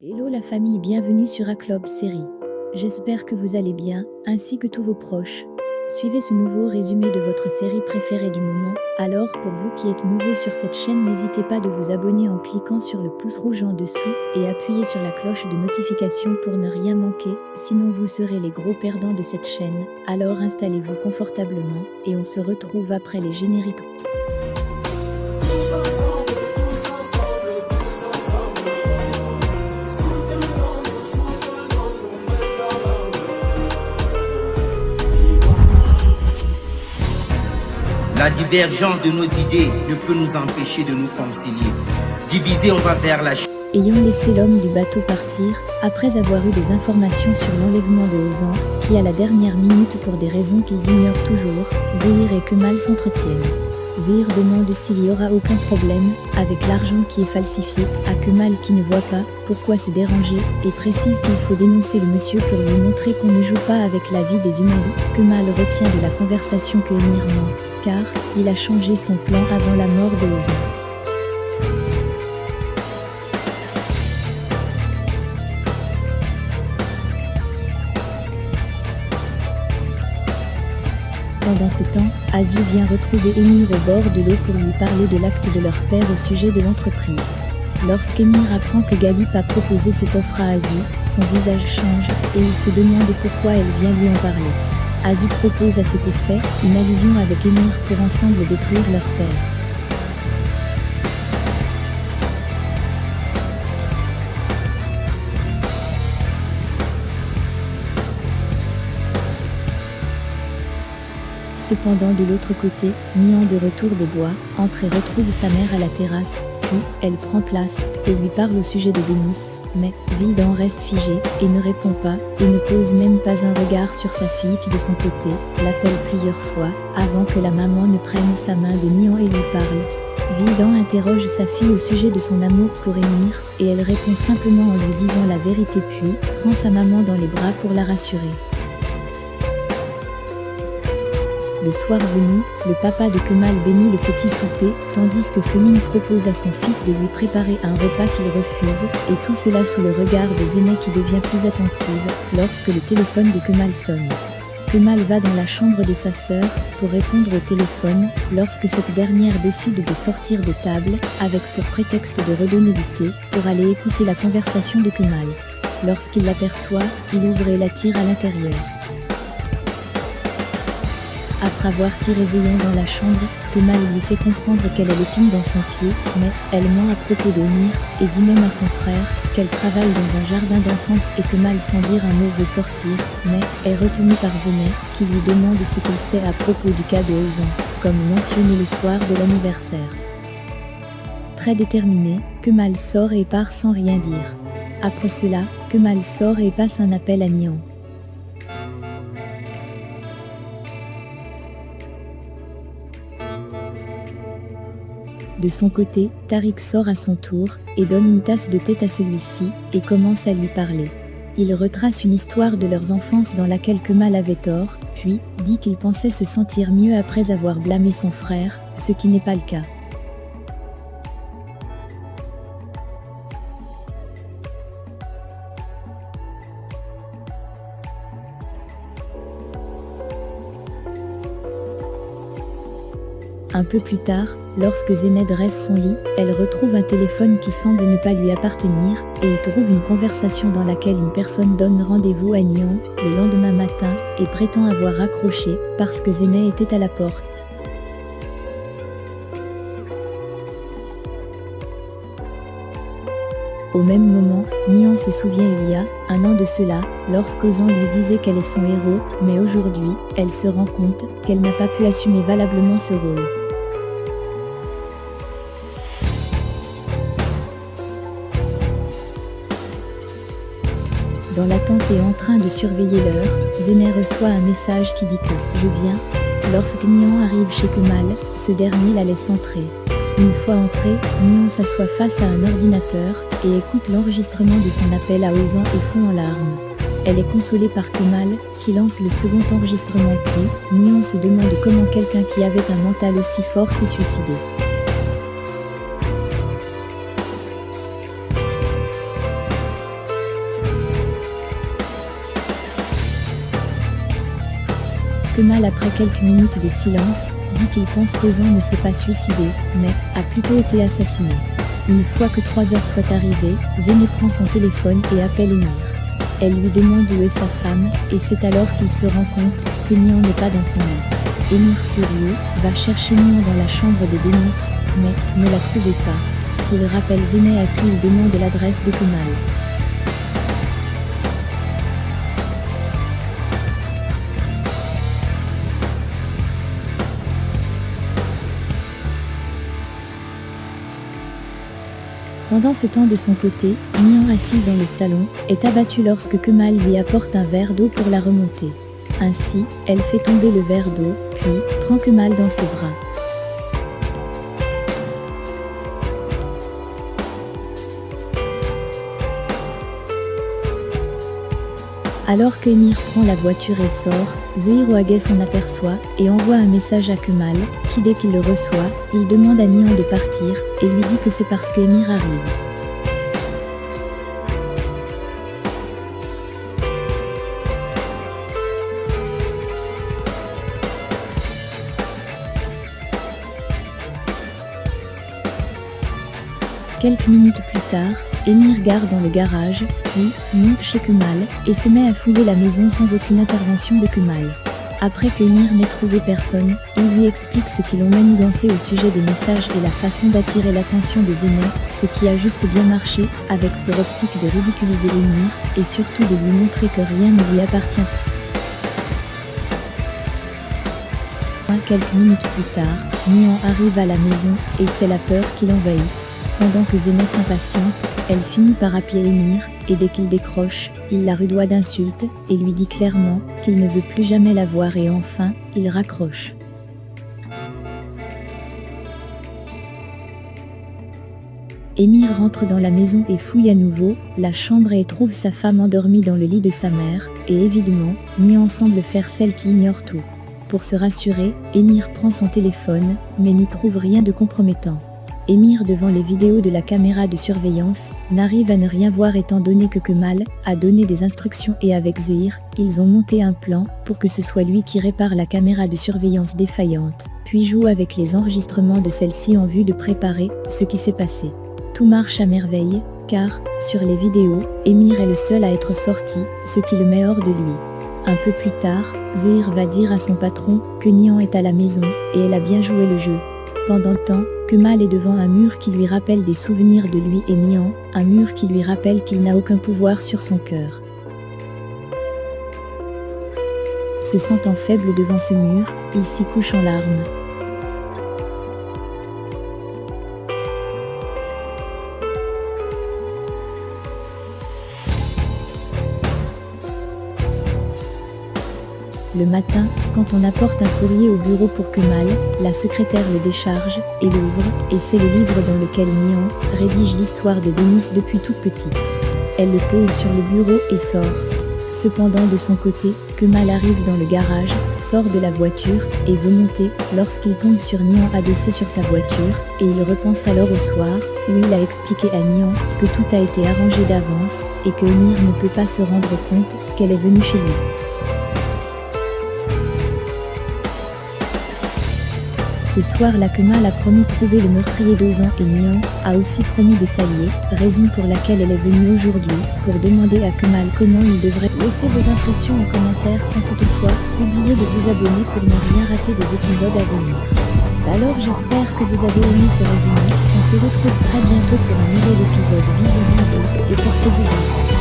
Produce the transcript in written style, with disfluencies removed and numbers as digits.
Hello la famille, bienvenue sur Aclob Série. J'espère que vous allez bien, ainsi que tous vos proches. Suivez ce nouveau résumé de votre série préférée du moment. Alors, pour vous qui êtes nouveau sur cette chaîne, n'hésitez pas de vous abonner en cliquant sur le pouce rouge en dessous et appuyez sur la cloche de notification pour ne rien manquer, sinon vous serez les gros perdants de cette chaîne. Alors installez-vous confortablement et on se retrouve après les génériques. La divergence de nos idées ne peut nous empêcher de nous concilier. Divisés, on va vers la chute. Ayant laissé l'homme du bateau partir, après avoir eu des informations sur l'enlèvement de Ozan, qui à la dernière minute pour des raisons qu'ils ignorent toujours, Zéhir et Kemal s'entretiennent. Zéhir demande s'il n'y aura aucun problème avec l'argent qui est falsifié, à Kemal qui ne voit pas pourquoi se déranger, et précise qu'il faut dénoncer le monsieur pour lui montrer qu'on ne joue pas avec la vie des humains. Kemal retient de la conversation que Emir ment, car il a changé son plan avant la mort de Ozan. Pendant ce temps, Azu vient retrouver Emir au bord de l'eau pour lui parler de l'acte de leur père au sujet de l'entreprise. Lorsqu'Emir apprend que Galip a proposé cette offre à Azu, son visage change et il se demande pourquoi elle vient lui en parler. Azu propose à cet effet une allusion avec Emir pour ensemble détruire leur père. Cependant de l'autre côté, Nian de retour des bois, entre et retrouve sa mère à la terrasse, puis elle prend place et lui parle au sujet de Denis, mais Vildan reste figé et ne répond pas et ne pose même pas un regard sur sa fille qui de son côté l'appelle plusieurs fois avant que la maman ne prenne sa main de Nian et lui parle. Vildan interroge sa fille au sujet de son amour pour Emir et elle répond simplement en lui disant la vérité puis prend sa maman dans les bras pour la rassurer. Le soir venu, le papa de Kemal bénit le petit souper, tandis que Femine propose à son fils de lui préparer un repas qu'il refuse, et tout cela sous le regard de Zéné qui devient plus attentive, lorsque le téléphone de Kemal sonne. Kemal va dans la chambre de sa sœur pour répondre au téléphone, lorsque cette dernière décide de sortir de table, avec pour prétexte de redonner du thé, pour aller écouter la conversation de Kemal. Lorsqu'il l'aperçoit, il ouvre et la tire à l'intérieur. Après avoir tiré Zéyon dans la chambre, Kemal lui fait comprendre qu'elle a l'épine dans son pied, mais elle ment à propos d'Emir et dit même à son frère qu'elle travaille dans un jardin d'enfance et Kemal sans dire un mot veut sortir, mais est retenu par Zéné qui lui demande ce qu'il sait à propos du cas de Ozan, comme mentionné le soir de l'anniversaire. Très déterminé, Kemal sort et part sans rien dire. Après cela, Kemal sort et passe un appel à Nian. De son côté, Tariq sort à son tour et donne une tasse de thé à celui-ci et commence à lui parler. Il retrace une histoire de leur enfance dans laquelle Kemal avait tort, puis dit qu'il pensait se sentir mieux après avoir blâmé son frère, ce qui n'est pas le cas. Un peu plus tard, lorsque Zéné dresse son lit, elle retrouve un téléphone qui semble ne pas lui appartenir, et il trouve une conversation dans laquelle une personne donne rendez-vous à Nian le lendemain matin et prétend avoir raccroché parce que Zéné était à la porte. Au même moment, Nian se souvient il y a un an de cela, lorsqu'Ozan lui disait qu'elle est son héros, mais aujourd'hui, elle se rend compte qu'elle n'a pas pu assumer valablement ce rôle. Dans l'attente et en train de surveiller l'heure, Zéné reçoit un message qui dit que « Je viens ». Lorsque Nian arrive chez Kemal, ce dernier la laisse entrer. Une fois entrée, Nian s'assoit face à un ordinateur et écoute l'enregistrement de son appel à Ozan et fond en larmes. Elle est consolée par Kemal, qui lance le second enregistrement puis, Nian se demande comment quelqu'un qui avait un mental aussi fort s'est suicidé. Kemal, après quelques minutes de silence, dit qu'il pense qu'Ozan ne s'est pas suicidé, mais a plutôt été assassiné. Une fois que 3 heures soient arrivées, Zéné prend son téléphone et appelle Émir. Elle lui demande où est sa femme, et c'est alors qu'il se rend compte que Nihan n'est pas dans son lit. Émir, furieux, va chercher Nihan dans la chambre de Denis, mais ne la trouvait pas. Il rappelle Zéné à qui il demande l'adresse de Kemal. Pendant ce temps, de son côté, Nihan, assise dans le salon, est abattue lorsque Kemal lui apporte un verre d'eau pour la remonter. Ainsi, elle fait tomber le verre d'eau, puis prend Kemal dans ses bras. Alors qu'Émir prend la voiture et sort, Zehir Ouaghet s'en aperçoit et envoie un message à Kemal, qui dès qu'il le reçoit, il demande à Nihan de partir et lui dit que c'est parce qu'Émir arrive. Quelques minutes plus tard, Émir gare dans le garage, puis monte chez Kemal et se met à fouiller la maison sans aucune intervention de Kemal. Après que Émir n'ait trouvé personne, il lui explique ce qu'ils ont manigancé au sujet des messages et la façon d'attirer l'attention de Zéné, ce qui a juste bien marché, avec pour optique de ridiculiser Émir et surtout de lui montrer que rien ne lui appartient. Quelques minutes plus tard, Nihan arrive à la maison et c'est la peur qui l'envahit. Pendant que Zéné s'impatiente, elle finit par appeler Émir, et dès qu'il décroche, il la rudoie d'insultes, et lui dit clairement qu'il ne veut plus jamais la voir et enfin, il raccroche. Émir rentre dans la maison et fouille à nouveau la chambre et trouve sa femme endormie dans le lit de sa mère, et évidemment, Nihan semble faire celle qui ignore tout. Pour se rassurer, Émir prend son téléphone, mais n'y trouve rien de compromettant. Émir, devant les vidéos de la caméra de surveillance, n'arrive à ne rien voir étant donné que Kemal a donné des instructions et avec Zehir, ils ont monté un plan pour que ce soit lui qui répare la caméra de surveillance défaillante, puis joue avec les enregistrements de celle-ci en vue de préparer ce qui s'est passé. Tout marche à merveille, car, sur les vidéos, Émir est le seul à être sorti, ce qui le met hors de lui. Un peu plus tard, Zehir va dire à son patron que Nihan est à la maison et elle a bien joué le jeu. Pendant le temps, Kemal est devant un mur qui lui rappelle des souvenirs de lui et Nihan, un mur qui lui rappelle qu'il n'a aucun pouvoir sur son cœur. Se sentant faible devant ce mur, il s'y couche en larmes. Le matin, quand on apporte un courrier au bureau pour Kemal, la secrétaire le décharge et l'ouvre, et c'est le livre dans lequel Nihan rédige l'histoire de Denis depuis toute petite. Elle le pose sur le bureau et sort. Cependant, de son côté, Kemal arrive dans le garage, sort de la voiture et veut monter lorsqu'il tombe sur Nihan adossé sur sa voiture, et il repense alors au soir où il a expliqué à Nihan que tout a été arrangé d'avance et que Émir ne peut pas se rendre compte qu'elle est venue chez lui. Ce soir-là, Kemal a promis trouver le meurtrier d'Ozan et Nihan a aussi promis de s'allier, raison pour laquelle elle est venue aujourd'hui pour demander à Kemal comment il devrait. Laissez vos impressions en commentaire sans toutefois oublier de vous abonner pour ne rien rater des épisodes à venir. Alors j'espère que vous avez aimé ce résumé, on se retrouve très bientôt pour un nouvel épisode. Bisous et portez-vous bien.